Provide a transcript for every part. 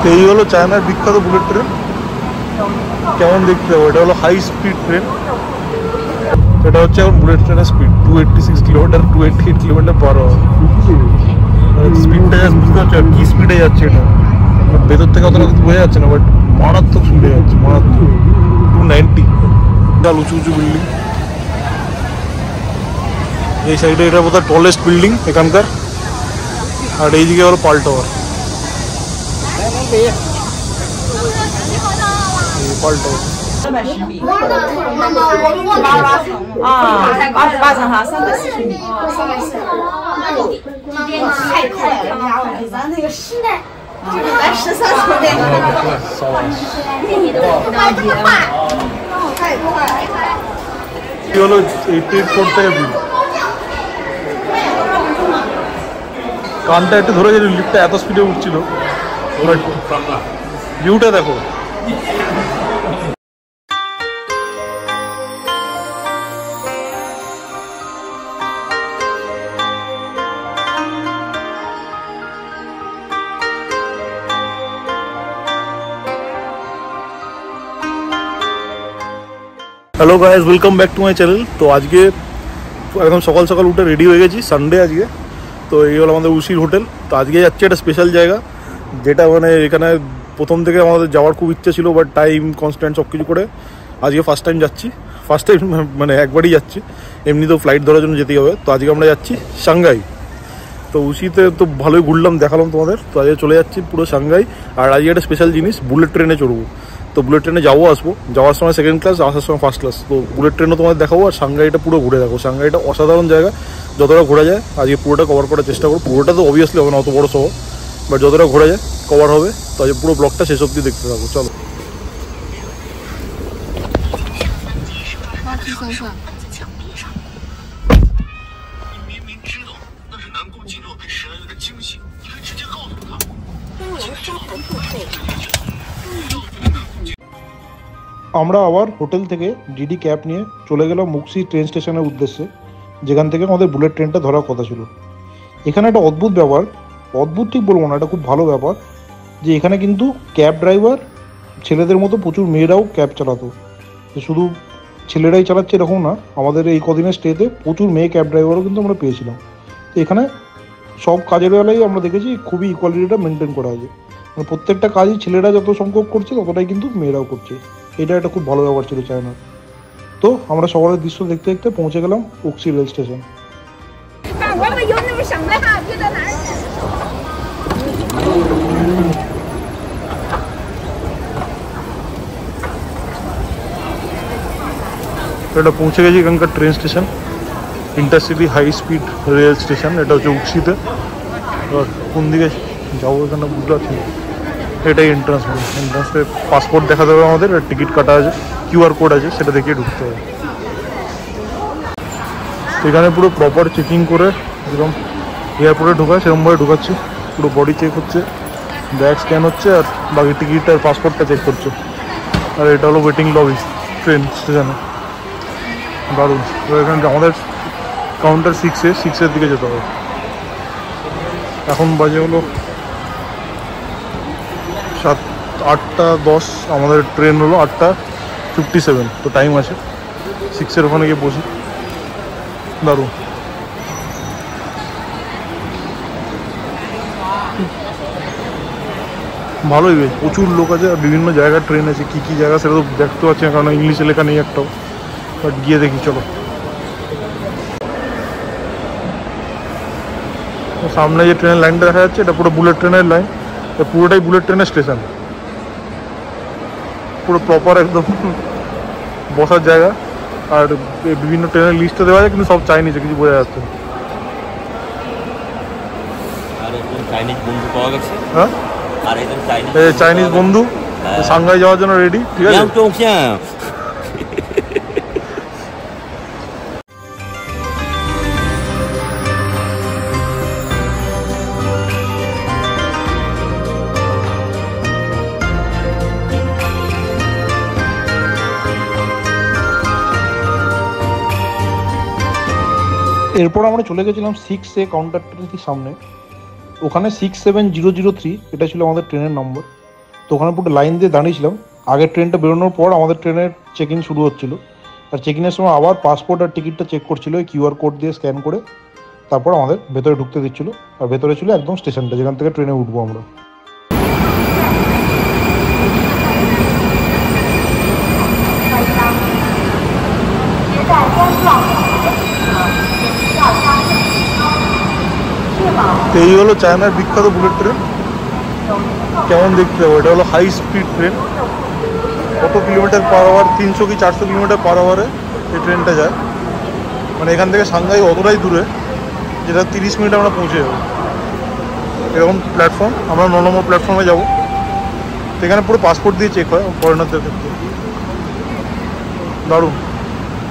তো এই হলো চায়নার বিখ্যাত বুলেট ট্রেন। কেমন দেখতে হবে, এটা হলো হাই স্পিড ট্রেন। এটা হচ্ছে এখন বুলেট ট্রেনের speed 286 kilometre 288 kilometre per hour. স্পিডটা বুঝতে পারছো কি স্পিডে যাচ্ছে, এটা ভেতর থেকে অতটা কিছু বোঝা যাচ্ছে না, বাট মারাত্মক স্পিডে যাচ্ছে, মারাত্মক 290। বিশাল উঁচু উঁচু বিল্ডিং। এই সাইডে এটা বোধহয় টলেস্ট বিল্ডিং এখানকার, আর এইদিকে হলো পাল টাওয়ার। পাল টাওয়ার হলো 84 থেকে ভিউ। কানটা একটু ধরে গেল, লিফটটা এত স্পিডে উঠছিল। ভিউটা দেখো। Hello guys, welcome back to my channel. তো আজকে একদম সকাল সকাল উঠে রেডি হয়ে গেছি, সানডে আজকে। তো এই হলো আমাদের উশির হোটেল। তো আজকে যাচ্ছি একটা স্পেশাল জায়গা, যেটা মানে এখানে প্রথম থেকে আমাদের যাওয়ার খুব ইচ্ছে ছিল, বাট টাইম কনস্ট্যান্ট সব কিছু করে আজকে ফার্স্ট টাইম যাচ্ছি। ফার্স্ট টাইম মানে একবারই যাচ্ছি, এমনি তো ফ্লাইট ধরার জন্য যেতেই হবে। তো আজকে আমরা যাচ্ছি সাংহাই। তো উশিতে তো ভালোই ঘুরলাম, দেখালাম তোমাদের। তো আজকে চলে যাচ্ছি পুরো সাংহাই। আর আজকে একটা স্পেশাল জিনিস, বুলেট ট্রেনে চড়বো। তো বুলেট ট্রেনে যাবো, আসবো, যাওয়ার সময় সেকেন্ড ক্লাস, আসার সময় ফার্স্ট ক্লাস। তো বুলেট ট্রেনও তোমাদের দেখাবো, আর সাংহাইটা পুরো ঘুরে দেখো। সাংহাইটা অসাধারণ জায়গা, যতটা ঘোরা যায় আজকে পুরোটা কভার করার চেষ্টা করবো। পুরোটা তো অবভিয়াসলি হবে না, অত বড় শহর, বাট যতটা ঘোরা যায় কভার হবে। তো আজকে পুরো ব্লগটা শেষ অবধি দেখতে থাকবো, চলো। আমরা আবার হোটেল থেকে ডিডি ক্যাব নিয়ে চলে গেলাম মুক্সি ট্রেন স্টেশনের উদ্দেশ্যে, যেখান থেকে আমাদের বুলেট ট্রেনটা ধরার কথা ছিল। এখানে একটা অদ্ভুত ব্যাপার, অদ্ভুত ঠিক বলবো না, এটা খুব ভালো ব্যাপার, যে এখানে কিন্তু ক্যাব ড্রাইভার ছেলেদের মতো প্রচুর মেয়েরাও ক্যাব চালাতো। শুধু ছেলেরাই চালাচ্ছে এরকম না, আমাদের এই কদিনের স্টেতে প্রচুর মেয়ে ক্যাব ড্রাইভারও কিন্তু আমরা পেয়েছিলাম। তো এখানে সব কাজের বেলায় আমরা দেখেছি খুবই ইকুয়ালিটিটা মেনটেন করা আছে, মানে প্রত্যেকটা কাজই ছেলেরা যত সংখ্যক করছে ততটাই কিন্তু মেয়েরাও করছে। এটা একটা খুব ভালো ব্যাপার ছিল চায়নার। তো আমরা শহরের দৃশ্য দেখতে দেখতে পৌঁছে গেলাম উক্সি রেল স্টেশন। এটা পৌঁছে গেছি এখানকার train station, intercity high speed rail station. এটা হচ্ছে উক্সিতে। আর কোন দিকে যাবো এখানে বুঝতে পারছি না। এটাই এন্ট্রান্স। এন্ট্রান্সে পাসপোর্ট দেখাতে হবে আমাদের, আর টিকিট কাটা আছে, কিউআর কোড আছে, সেটা দেখিয়ে ঢুকতে হবে। এখানে পুরো প্রপার চেকিং করে, যেরকম এয়ারপোর্টে ঢোকায় সেরকমভাবে ঢোকাচ্ছে। পুরো বডি চেক হচ্ছে, ব্যাগ স্ক্যান হচ্ছে, আর বাকি টিকিট আর পাসপোর্টটা চেক করছে। আর এটা হলো ওয়েটিং লবি ট্রেন স্টেশনে। দারুণ। তো এখানে আমাদের কাউন্টার 6-এর দিকে যেতে হবে। এখন বাজে হলো 8:10, আমাদের ট্রেন হলো 8:57। তো টাইম আছে, 6-এর ওখানে গিয়ে বসি। দারুণ। ভালোই বেশ, প্রচুর লোক আছে, আর বিভিন্ন জায়গার ট্রেন আছে। কী কী জায়গা সেটা তো দেখতে পাচ্ছি না, কারণ ইংলিশে লেখা নেই একটাও, বাট গিয়ে দেখি চলো। সামনে যে ট্রেনের লাইনটা দেখা যাচ্ছে, এটা পুরো বুলেট ট্রেনের লাইন। পুরোটাই বুলেট ট্রেনের স্টেশন, পুরো প্রপার একদম বসার জায়গা। আর বিভিন্ন ট্রেনের লিস্টে দেওয়া যায়, কিন্তু সব চাইনিজে, কিছু বোঝা যাচ্ছে না। হ্যাঁ, চাইনিজ বন্ধু সাংহাই যাওয়ার জন্য রেডি। ঠিক আছে, এরপর আমরা চলে গেছিলাম 6A কাউন্টারটার ঠিক সামনে। ওখানে 67003 এটা ছিল আমাদের ট্রেনের নম্বর। তো ওখানে পুরো লাইন দিয়ে দাঁড়িয়েছিলাম। আগের ট্রেনটা বেরোনোর পর আমাদের ট্রেনের চেক ইন শুরু হচ্ছিল, আর চেক ইনের সময় আবার পাসপোর্ট আর টিকিটটা চেক করছিল ওই QR কোড দিয়ে স্ক্যান করে, তারপর আমাদের ভেতরে ঢুকতে দিচ্ছিল। আর ভেতরে ছিল একদম স্টেশনটা যেখান থেকে ট্রেনে উঠবো আমরা। তো এই হলো চায়নার বিখ্যাত বুলেট ট্রেন। কেমন দেখতে হবে, এটা হলো হাই স্পিড ট্রেন। কত কিলোমিটার পার আওয়ার, 300 কি 400 কিলোমিটার পার আওয়ারে এই ট্রেনটা যায়। মানে এখান থেকে সাংহাই অতটাই দূরে যেটা 30 মিনিটে আমরা পৌঁছে যাবো। এরকম প্ল্যাটফর্ম, আমরা 9 নম্বর প্ল্যাটফর্মে যাবো। তো এখানে পুরো পাসপোর্ট দিয়ে চেক হয় ফরেনারদের ক্ষেত্রে। দারুণ।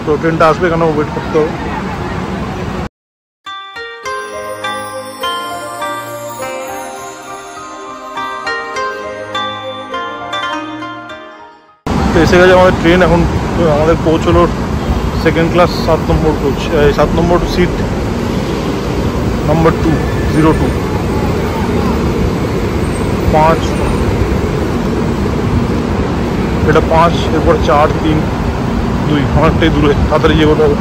তো ট্রেনটা আসবে, এখানে ওয়েট করতে হবে। তো এসে গেছে আমাদের ট্রেন। এখন আমাদের কোচ হলো সেকেন্ড ক্লাস 7 নম্বর কোচ, 7 নম্বর সিট নম্বর 202 5, এটা 5, এরপর 4, 3, 2, অনেকটাই দূরে, তাড়াতাড়ি যে কোথাও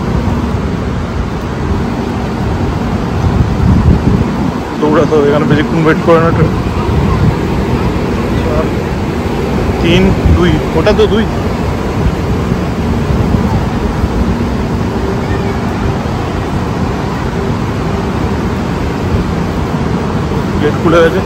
দৌড়াতে হবে। এখানে বেশিক্ষণ ওয়েট করে না ট্রেন। 4, 3, 2, ওটা তো 2। গেট খুলে গেছে।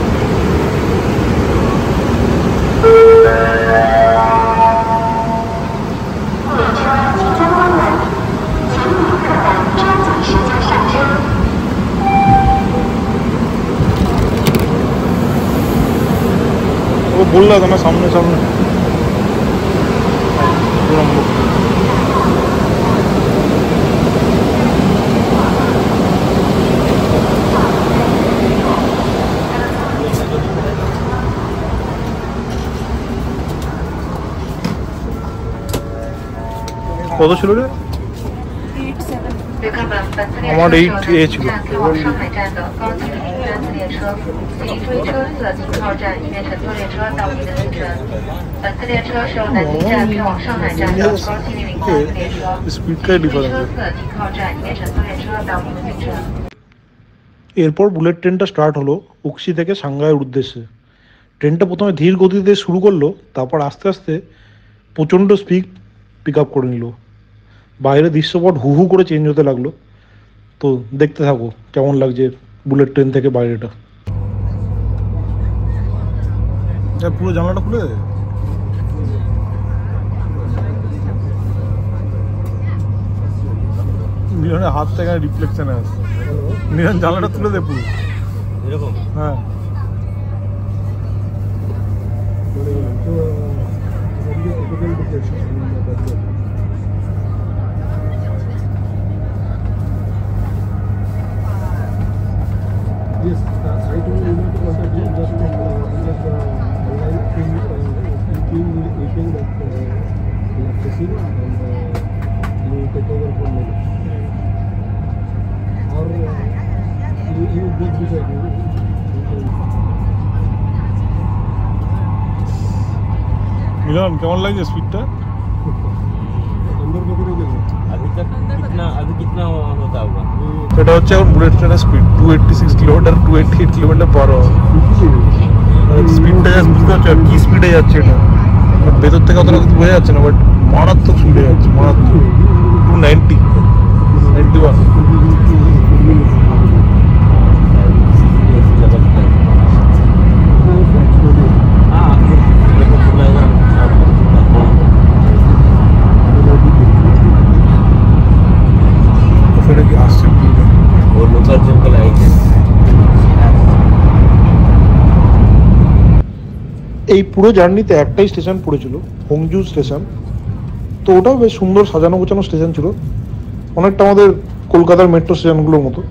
ও বললো তো না সামনে সামনে। কত ছিল রে? আমার 8A ছিল। এরপর বুলেট ট্রেনটা স্টার্ট হলো উক্সি থেকে সাংহাইয়ের উদ্দেশ্যে। ট্রেনটা প্রথমে ধীর গতিতে শুরু করলো, তারপর আস্তে আস্তে প্রচণ্ড স্পিড পিক আপ করে নিল। বাইরে দৃশ্যপট হু হু করে চেঞ্জ হতে লাগলো। তো দেখতে থাকো কেমন লাগছে বুলেট ট্রেন থেকে বাইরেটা। পুরো জানলাটা খুলে দে। মিলনের হাত থেকে রিফ্লেকশনে আসছে। মিলন জানলাটা তুলে দে পুরো এরকম। হ্যাঁ Yes, I don't know what to do. Just online thing, eating that electricity and you take over from me. Or you both decide. मिलन केमन लगे स्पीडটা? अंदर पकड़े गए अभी कितना होता होगा? এটা হচ্ছে এখন বুলেট ট্রেনের speed 286 kilometre 288 kilometre per hour. স্পিডটা জাস্ট বুঝতে পারছো কি স্পিডে যাচ্ছে এটা। ভেতর থেকে অতটা কিছু বোঝা যাচ্ছে না, বাট মারাত্মক স্পিডে যাচ্ছে, মারাত্মক। 290 91। এই পুরো জার্নিতে একটাই স্টেশন পড়েছিল, হোংজু স্টেশন। তো ওটাও বেশ সুন্দর সাজানো গোছানো স্টেশন ছিল, অনেকটা আমাদের কলকাতার মেট্রো স্টেশনগুলোর মতো।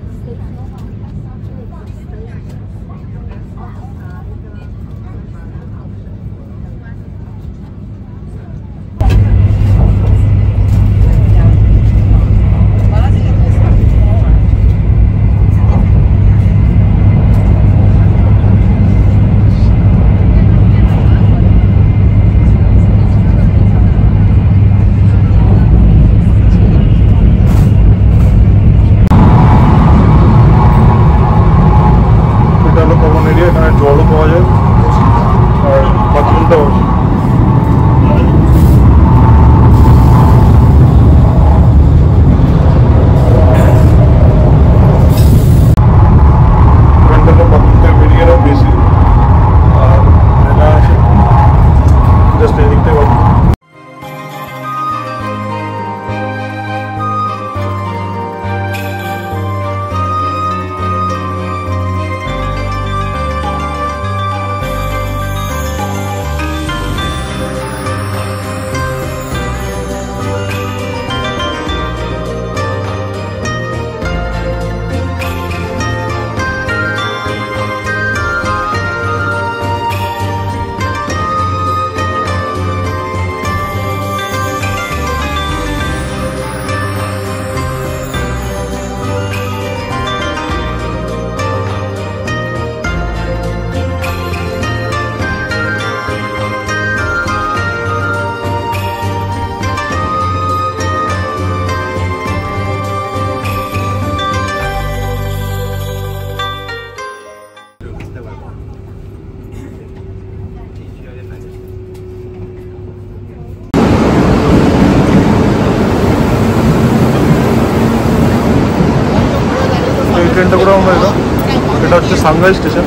Shanghai station.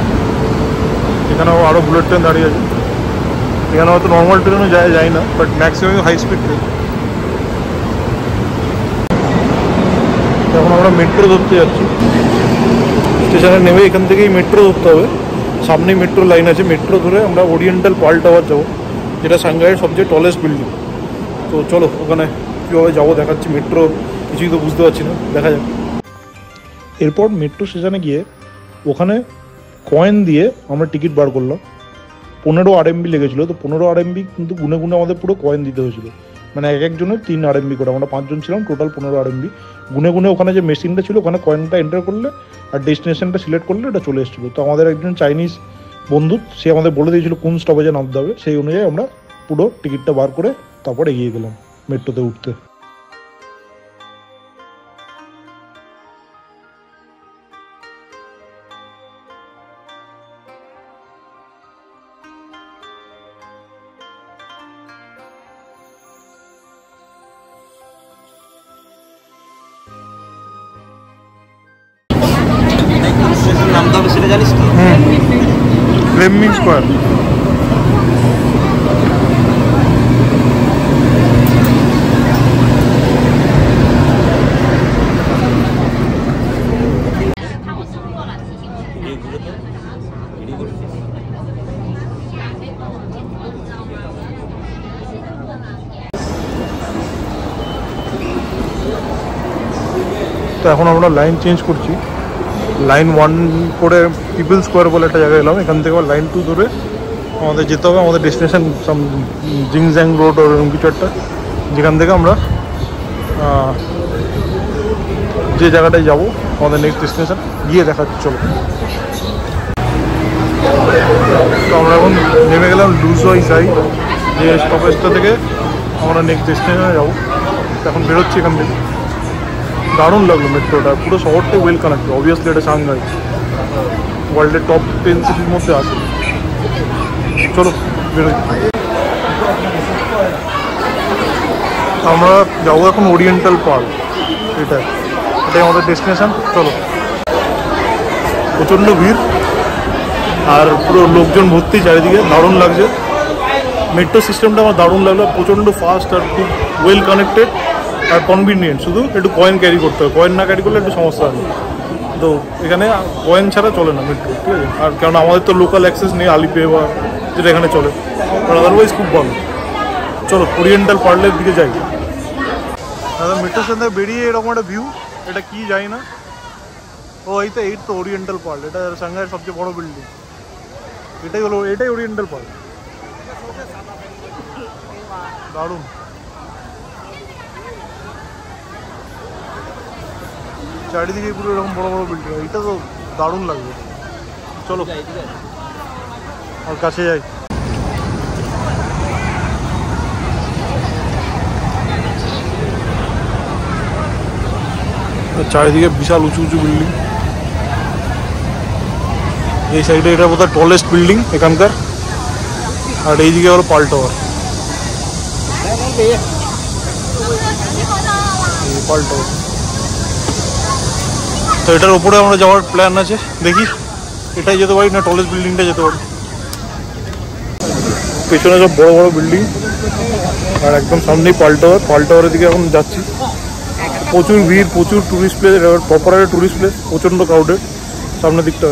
এখানেও আরও বুলেট ট্রেন দাঁড়িয়ে আছে। এখানে হয়তো নর্মাল ট্রেনও যায় না, but maximum high speed train. এখন আমরা মেট্রো ধরতে যাচ্ছি। স্টেশনে নেমে এখান থেকেই মেট্রো ধরতে হবে। সামনেই মেট্রো লাইন আছে, মেট্রো ধরে আমরা ওরিয়েন্টাল পার্ল টাওয়ার যাবো, যেটা সাংহাইয়ের সবচেয়ে টলেস্ট বিল্ডিং। তো চলো ওখানে কীভাবে যাবো দেখাচ্ছি। মেট্রো কিছুই তো বুঝতে পারছি না, দেখা যাক। এরপর মেট্রো স্টেশনে গিয়ে ওখানে কয়েন দিয়ে আমরা টিকিট বার করলাম। 15 RMB লেগেছিলো। তো 15 RMB কিন্তু গুনে গুনে আমাদের পুরো কয়েন দিতে হয়েছিল, মানে এক একজনের 3 RMB করে। আমরা 5 জন ছিলাম, টোটাল 15 RMB গুনে গুনে। ওখানে যে মেশিনটা ছিল ওখানে কয়েনটা এন্টার করলে আর ডেস্টিনেশনটা সিলেক্ট করলে এটা চলে এসেছিলো। তো আমাদের একজন চাইনিজ বন্ধু, সে আমাদের বলে দিয়েছিল কোন স্টপেজে নামতে হবে। সেই অনুযায়ী আমরা পুরো টিকিটটা বার করে তারপর এগিয়ে গেলাম মেট্রোতে উঠতে। নামটা হবে সেটা জানিস কি? Fleming Square. তো এখন আমরা লাইন চেঞ্জ করছি। লাইন 1 করে পিপল স্কোয়ার বলে একটা জায়গায় এলাম। এখান থেকে আবার লাইন 2 ধরে আমাদের যেতে হবে আমাদের ডেস্টিনেশন সাম জিংজ্যাং রোড ওর এরকম কিছু একটা, যেখান থেকে আমরা যে জায়গাটায় যাবো আমাদের নেক্সট ডেস্টিনেশন গিয়ে দেখাচ্ছি। চলো। তো আমরা এখন নেমে গেলাম লুজওয়াই সাই, যে স্টপেজটা থেকে আমরা নেক্সট ডেস্টিনেশনে যাবো। এখন বেরোচ্ছি এখান থেকে। দারুণ লাগলো মেট্রোটা, পুরো শহরটাই ওয়েল কানেক্টেড। অবভিয়াসলি এটা সাংহাই ওয়ার্ল্ডের টপ 10 সিটির মধ্যে আছে। চলো বেরোই। আমরা যাবো এখন ওরিয়েন্টাল পার্ক, এটাই আমাদের ডেস্টিনেশন। চলো। প্রচণ্ড ভিড় আর পুরো লোকজন ভর্তি চারিদিকে, দারুণ লাগছে। মেট্রো সিস্টেমটা আমার দারুণ লাগলো, প্রচণ্ড ফাস্ট আর খুব ওয়েল কানেক্টেড আর কনভিনিয়েন্ট। শুধু একটু কয়েন ক্যারি করতে হবে, কয়েন না ক্যারি করলে একটু সমস্যা হবে। তো এখানে কয়েন ছাড়া চলে না মেট্রো, ঠিক আছে। আর কারণ আমাদের তো লোকাল অ্যাক্সেস নেই আলিপে বা যেটা এখানে চলে, আর আদারওয়াইজ খুব ভালো। চলো ওরিয়েন্টাল পার্লের দিকে যাই। দাদা মেট্রো স্টেশন থেকে বেরিয়ে এরকম একটা ভিউ, এটা কি জানি না। ও এই তো ওরিয়েন্টাল পার্ল, এটা সাংহাইয়ের সবচেয়ে বড় বিল্ডিং। এটাই ওরিয়েন্টাল পার্ল। দারুণ। চারিদিকে পুরো এরকম বড় বড় বিল্ডিং, এটা তো দারুণ লাগবে। চলো আর কাছে যাই। চারিদিকে বিশাল উঁচু উঁচু বিল্ডিং। এই সাইডে এটা বোধহয় টলেস্ট বিল্ডিং এখানকার, আর এইদিকে হলো পার্ল টাওয়ার। Pearl tower. তো এটার উপরে আমরা যাওয়ার প্ল্যান আছে, দেখি এটাই যেতে পারি না টলেস্ট বিল্ডিংটা যেতে পারি। পেছনে সব বড় বড় বিল্ডিং আর একদম সামনেই পার্ল টাওয়ার। পার্ল টাওয়ারের দিকে এখন যাচ্ছি। প্রচুর ভিড়, প্রচুর টুরিস্ট প্লেস, প্রপার একটা টুরিস্ট প্লেস, প্রচণ্ড ক্রাউডেড সামনের দিকটা।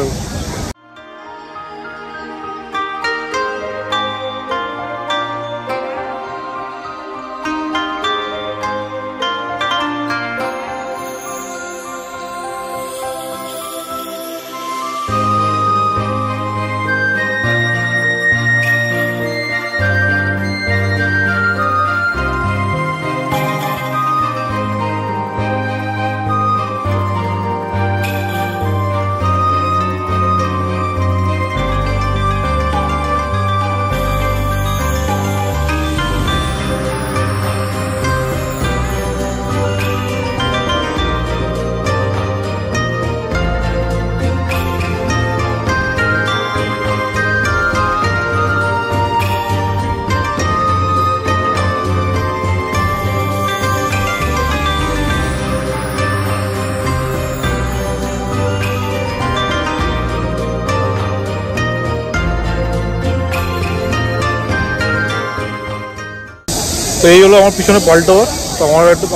তো এই হলো আমার পিছনে পাল টাওয়ার। তো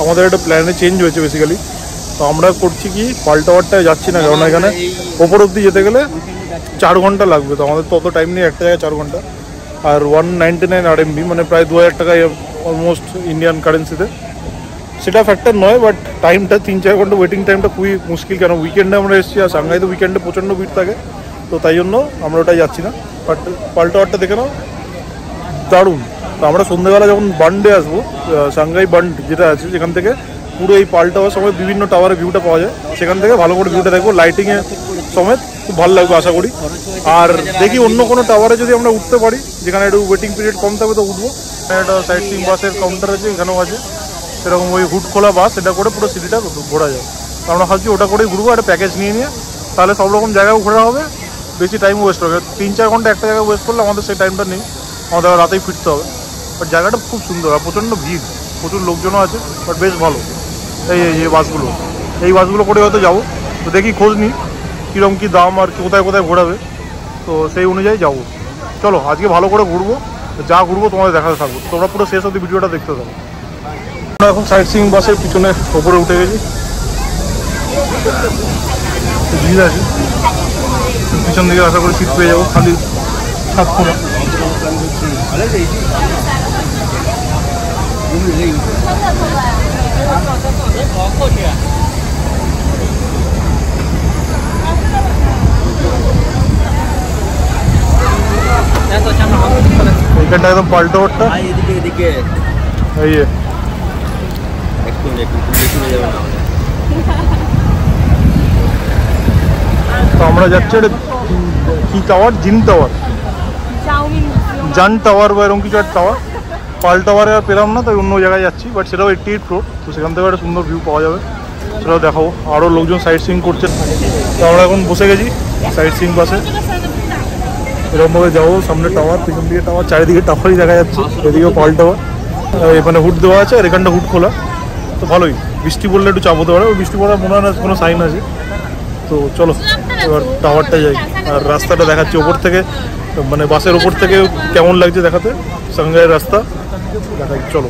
আমাদের একটা প্ল্যানে চেঞ্জ হয়েছে বেসিক্যালি। তো আমরা করছি কি পাল টাওয়ারটায় যাচ্ছি না, কারণ এখানে ওপর অব্দি যেতে গেলে 4 ঘন্টা লাগবে। তো আমাদের তত টাইম নেই, একটা জায়গায় 4 ঘন্টা। আর 199 RMB মানে প্রায় 2000 টাকায় অলমোস্ট ইন্ডিয়ান কারেন্সিতে। সেটা ফ্যাক্টর নয়, বাট টাইমটা 3-4 ঘন্টা ওয়েটিং টাইমটা খুবই মুশকিল, কেন উইকেন্ডে আমরা এসেছি আর সাংহাইতে উইকেন্ডে প্রচণ্ড ভিড় থাকে। তো তাই জন্য আমরা ওটাই যাচ্ছি না। বাট পাল টাওয়ারটা দেখে নাও, দারুণ। তো আমরা সন্ধ্যেবেলা যখন বান্ডে আসবো, সাংহাই বান্ড যেটা আছে সেখান থেকে পুরো এই পাল টাওয়ার সময় বিভিন্ন টাওয়ারের ভিউটা পাওয়া যায়, সেখান থেকে ভালো করে ভিউটা দেখবো লাইটিংয়ের সমেত, খুব ভালো লাগবে আশা করি। আর দেখি অন্য কোনো টাওয়ারে যদি আমরা উঠতে পারি যেখানে একটু ওয়েটিং পিরিয়ড কম থাকবে তো উঠবো। একটা সাইট সিইং বাসের কাউন্টার আছে, এখানেও আছে সেরকম ওই হুড খোলা বাস, এটা করে পুরো সিটিটা ঘোরা যায়। তো আমরা ভাবছি ওটা করেই ঘুরবো, একটা প্যাকেজ নিয়ে তাহলে সব রকম জায়গায় ঘোরা হবে, বেশি টাইম ওয়েস্ট হবে। 3-4 ঘন্টা একটা জায়গায় ওয়েস্ট করলে আমাদের সেই টাইমটা নেই, আমাদের রাতেই ফিরতে হবে। বাট জায়গাটা খুব সুন্দর আর প্রচণ্ড ভিড়, প্রচুর লোকজনও আছে, বাট বেশ ভালো। এই বাসগুলো করে হয়তো যাবো। তো দেখি খোঁজ নিই কীরকম কী দাম আর কোথায় কোথায় ঘোরাবে, তো সেই অনুযায়ী যাবো। চলো আজকে ভালো করে ঘুরবো, যা ঘুরবো তোমাদের দেখাতে থাকবো, তোমরা পুরো শেষ অবধি ভিডিওটা দেখতে থাকো। আমরা এখন সাইট সিইং বাসের পিছনে ওপরে উঠে গেছি, ভিড় আছে পিছন দিকে, আশা করি সিট পেয়ে যাবো, খালি থাকবো না। এইখানটা একদম পাল টাওয়ারটা, এদিকে এই তো আমরা যাচ্ছি কি টাওয়ার, জিন টাওয়ার, জান টাওয়ার বা এরকম কিছু একটা টাওয়ার। পাল টাওয়ারে আর পেলাম না, তাই অন্য জায়গায় যাচ্ছি, বাট সেটাও 88 ফ্লোর। তো সেখান থেকে একটা সুন্দর ভিউ পাওয়া যাবে, সেটাও দেখাবো। আরও লোকজন সাইট সিইং করছে। তো আমরা এখন বসে গেছি সাইট সিইং বাসে, এরকমভাবে যাবো। সামনে টাওয়ার, পিছন দিকে টাওয়ার, চারিদিকে টাওয়ারই দেখা যাচ্ছে। এদিকেও পাল টাওয়ার, এখানে হুড দেওয়া আছে আর এখানটা হুড খোলা। তো ভালোই, বৃষ্টি পড়লে একটু চাপ হতে পারে, ওই বৃষ্টি পড়ার মনে হয় না কোনো সাইন আছে। তো চলো এবার টাওয়ারটা যাই, আর রাস্তাটা দেখাচ্ছি ওপর থেকে, মানে বাসের ওপর থেকে কেমন লাগছে দেখাতে, সাংহাইয়ের রাস্তা দেখাই, চলো।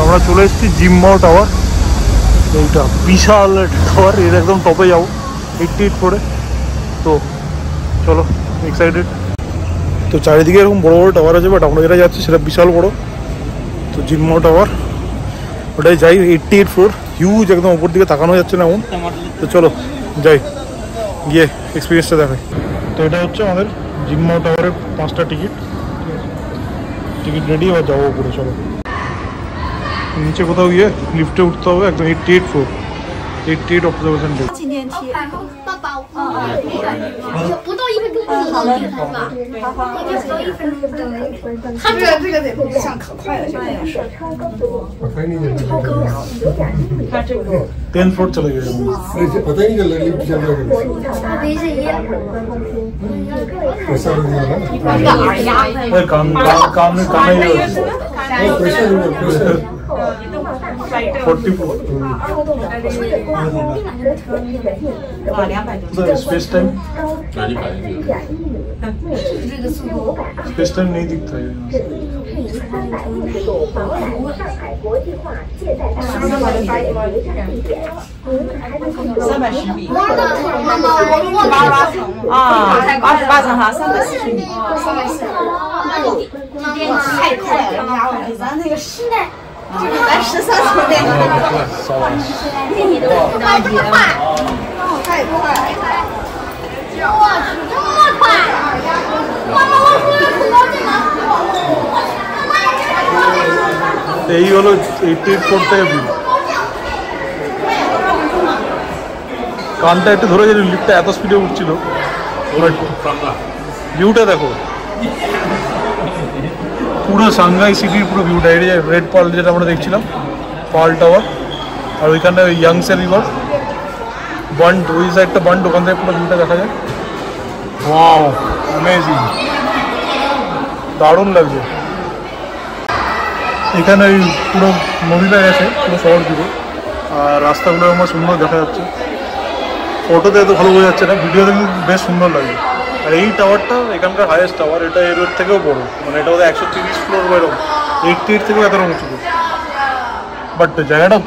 আমরা চলে এসেছি জিমমাও টাওয়ার। এইটা বিশাল টাওয়ার, এর একদম টপে যাবো 88 ফ্লোরে। তো চলো, এক্সাইটেড। তো চারিদিকে এরকম বড় বড় টাওয়ার আছে, বাট আমরা যেটা যাচ্ছি সেটা বিশাল বড়। তো জিমমাও টাওয়ার, ওটাই যাই। 88 ফ্লোর, হিউজ, একদম ওপর দিকে তাকানো যাচ্ছে না এমন। তো চলো যাই, গিয়ে এক্সপিরিয়েন্সটা দেখাই। তো এটা হচ্ছে আমাদের জিমমাও টাওয়ারের 5টা টিকিট রেডি, আর যাবো উপরে। চলো নিচে কোথাও গিয়ে লিফটে উঠতে হবে, একদম 88 ফ্লোর, 88 অবজারভেশন ডেক।纪念贴。不到1分钟就能到顶是吧？应该不到1分钟就到。他这个得上可快了，这个是。超高。看这个。10 फ्लोर चले गए। पता ही नहीं चल रहा लिफ्ट चल रहा है। अभी से ये प्रेशर हो गया ना। ओए काम नहीं हो प्रेशर हो गया। 40 फ्लोर। स्पेस टाइम नहीं दिखता है।310米。啊，28层哈，340米。太快了，咱那个室内。咱13层的，太快了！我去，这么快！妈妈，我出来不高兴了。এই হলো 88 ফ্লোর থেকে ভিউ। কানটা একটু ধরে গেল, লিফটটা এত স্পিডে উঠছিল। ভিউটা দেখো, পুরো সাংহাই সিটির পুরো ভিউটা। এই যে রেড পার্ল যেটা আমরা দেখছিলাম, পার্ল টাওয়ার, আর ওইখানে ওই ইয়াংসে রিভার, বান্ড, ওই সাইডটা বান্ড, ওখান থেকে পুরো ভিউটা দেখা যায়। ওয়াও, অ্যামেজিং, দারুণ লাগছে। এখানে ওই পুরো নদীটা গেছে পুরো শহর দিকে, আর রাস্তাগুলো আমার সুন্দর দেখা যাচ্ছে। ফটোতে এত ভালো বোঝা যাচ্ছে না, ভিডিওতে কিন্তু বেশ সুন্দর লাগে। আর এই টাওয়ারটা এখানকার হাইয়েস্ট টাওয়ার, এটা এর থেকেও বড়, মানে এটা ওদের 130 ফ্লোর বেরো, 88 থেকেও এত উঁচু। বাট জায়গাটা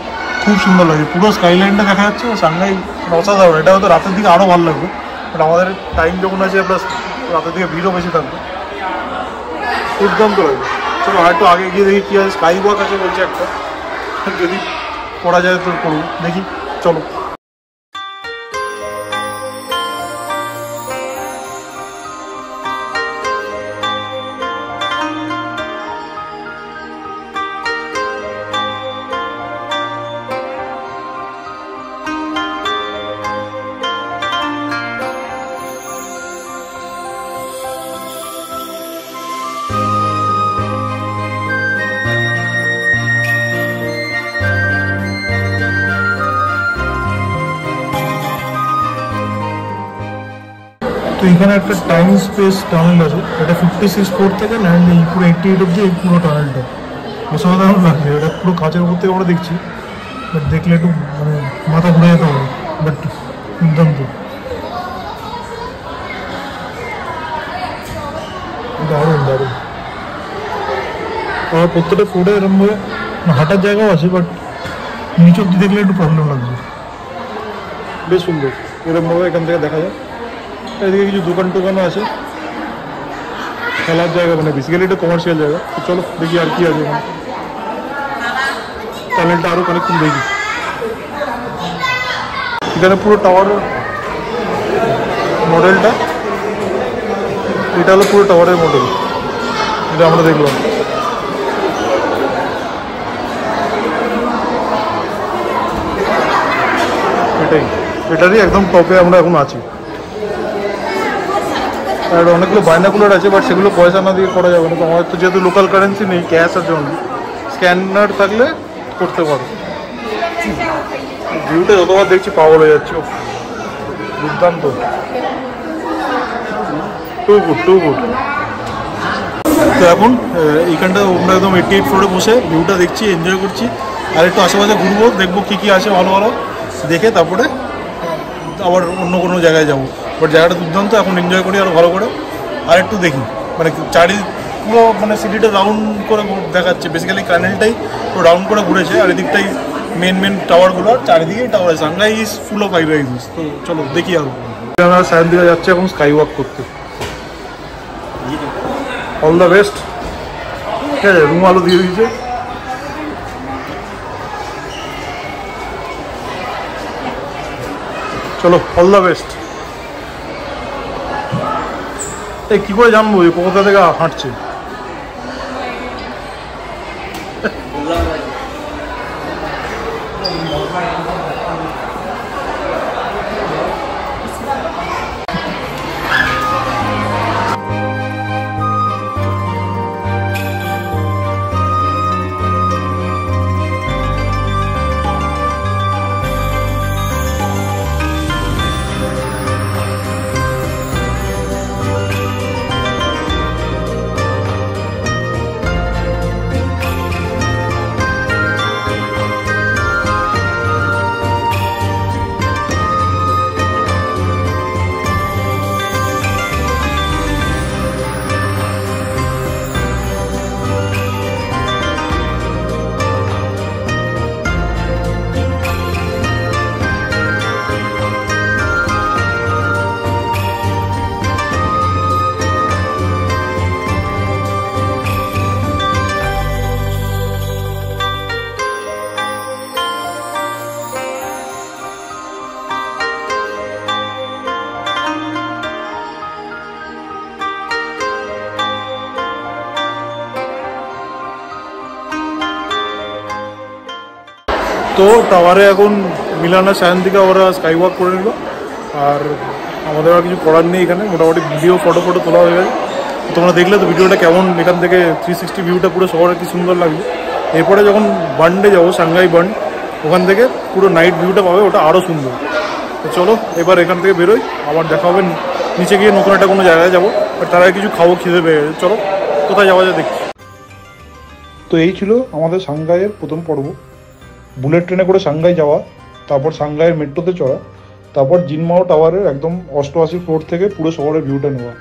খুব সুন্দর লাগে, পুরো স্কাইলাইনটা দেখা যাচ্ছে। সাংহাই অসাধারণ। এটা হয়তো রাতের দিকে আরও ভালো লাগবে, বাট আমাদের টাইম যখন আছে প্লাস রাতের দিকে ভিড়ও বেশি থাকবে, দুর্দান্ত লাগবে। চলো হয়তো আগে গিয়ে দেখি কী আছে। স্কাই ওয়াক আছে বলছে একটা, যদি করা যায় তো করবো, দেখি চলো। তো এখানে একটা টাইম স্পেস টানেল আছে, এটা 56 ফ্লোর থেকে অ্যান্ড এই পুরো 88 অব্দি এই পুরো টানেলটা অসাধারণ লাগছে। এটা পুরো কাঁচের উপর থেকে আমরা দেখছি, বাট দেখলে একটু মানে মাথা ঘুরে যেতে হবে, বাট দুর্দান্ত, দারুণ দারুণ। আর প্রত্যেকটা ফ্লোরে এরকমভাবে হাঁটার জায়গাও আছে, বাট নিচ অব্দি দেখলে একটু প্রবলেম লাগছে। বেশ সুন্দর, এরকমভাবে এখান থেকে দেখা যায়। এদিকে কিছু দোকান টোকানও আছে, খেলার জায়গা, মানে বেসিক্যালি এটা কমার্শিয়াল জায়গা। তো চলো দেখি আর কি আছে এখানে, টানেলটা আরও কানেকশন দেখি। এখানে পুরো টাওয়ার মডেলটা, এটা হলো পুরো টাওয়ারের মডেল, এটা আমরা দেখলাম। এটারই একদম টপে আমরা এখন আছি। আর অনেকগুলো বাইনাকুলার আছে, বাট সেগুলো পয়সা না দিয়ে করা যাবে না। তো আমার তো যেহেতু লোকাল কারেন্সি নেই, ক্যাশ আছে অনলি, স্ক্যানার থাকলে করতে পারো। ভিউটা যতবার দেখছি পাগল হয়ে যাচ্ছে, দুর্দান্ত, টু গুড। তো এখন এইখানটা আমরা একদম 88 ফ্লোরে বসে ভিউটা দেখছি, এনজয় করছি। আর একটু আশেপাশে ঘুরবো, দেখবো কী কী আছে ভালো ভালো, দেখে তারপরে আবার অন্য কোনো জায়গায় যাবো। বাট জায়গাটা দুর্দান্ত, এখন এনজয় করি আরও ভালো করে। আর একটু দেখি, মানে পুরো মানে সিটিটা রাউন্ড করে দেখাচ্ছে। বেসিক্যালি কানেলটাই পুরো রাউন্ড করে ঘুরেছে, আর এদিকটাই মেন টাওয়ারগুলো, আর চারিদিকেই টাওয়ার আছে। Shanghai is full of high rises. তো চলো দেখি আরও। আমরা সাইন দিকে যাচ্ছি এখন স্কাই ওয়াক করতে। All the best. ঠিক আছে, রুম আলো দিয়ে দিয়েছে। চলো, অল দ্য বেস্ট। এই কী করে জানবো যে কোথা থেকে হাঁটছে? তো টাওয়ারে এখন মিলানা সায়ন্তিকা ওরা স্কাই ওয়াক করে নিল, আর আমাদের আর কিছু করার নেই এখানে। মোটামুটি ভিডিও ফটো তোলা হয়ে গেছে। তোমরা দেখলে তো ভিডিওটা কেমন, এখান থেকে 360 ভিউটা পুরো শহরে কি সুন্দর লাগবে। এরপরে যখন বান্ডে যাবো, সাংহাই বান্ড, ওখান থেকে পুরো নাইট ভিউটা পাবে, ওটা আরও সুন্দর। তো চলো এবার এখান থেকে বেরোই, আবার দেখা হবে নিচে গিয়ে নতুন একটা কোনো জায়গায় যাবো। আর তারা কিছু খাবো, খিদে পেয়ে গেছে। চলো কোথায় যাওয়া যায় দেখছি। তো এই ছিল আমাদের সাংহাইয়ের প্রথম পর্ব, বুলেট ট্রেনে করে সাংহাই যাওয়া, তারপর সাংহাইয়ের মেট্রোতে চড়া, তারপর জিনমাও টাওয়ারের একদম 88 ফ্লোর থেকে পুরো শহরের ভিউটা নেওয়া।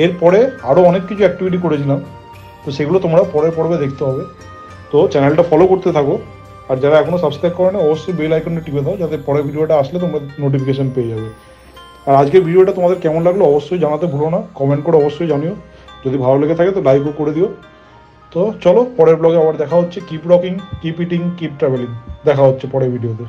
এরপরে আরও অনেক কিছু অ্যাক্টিভিটি করেছিলাম, তো সেগুলো তোমরা পরের পর্বে দেখতে হবে। তো চ্যানেলটা ফলো করতে থাকো, আর যারা এখনও সাবস্ক্রাইব করে না অবশ্যই বেল আইকনটা টিপে দাও, যাতে পরের ভিডিওটা আসলে তোমরা নোটিফিকেশন পেয়ে যাবে। আর আজকের ভিডিওটা তোমাদের কেমন লাগলো অবশ্যই জানাতে ভুলো না, কমেন্ট করে অবশ্যই জানিও। যদি ভালো লেগে থাকে তো লাইকও করে দিও। তো চলো পরের ব্লগে আবার দেখা হচ্ছে। Keep rocking, keep eating, keep travelling. দেখা হচ্ছে পরের ভিডিওতে।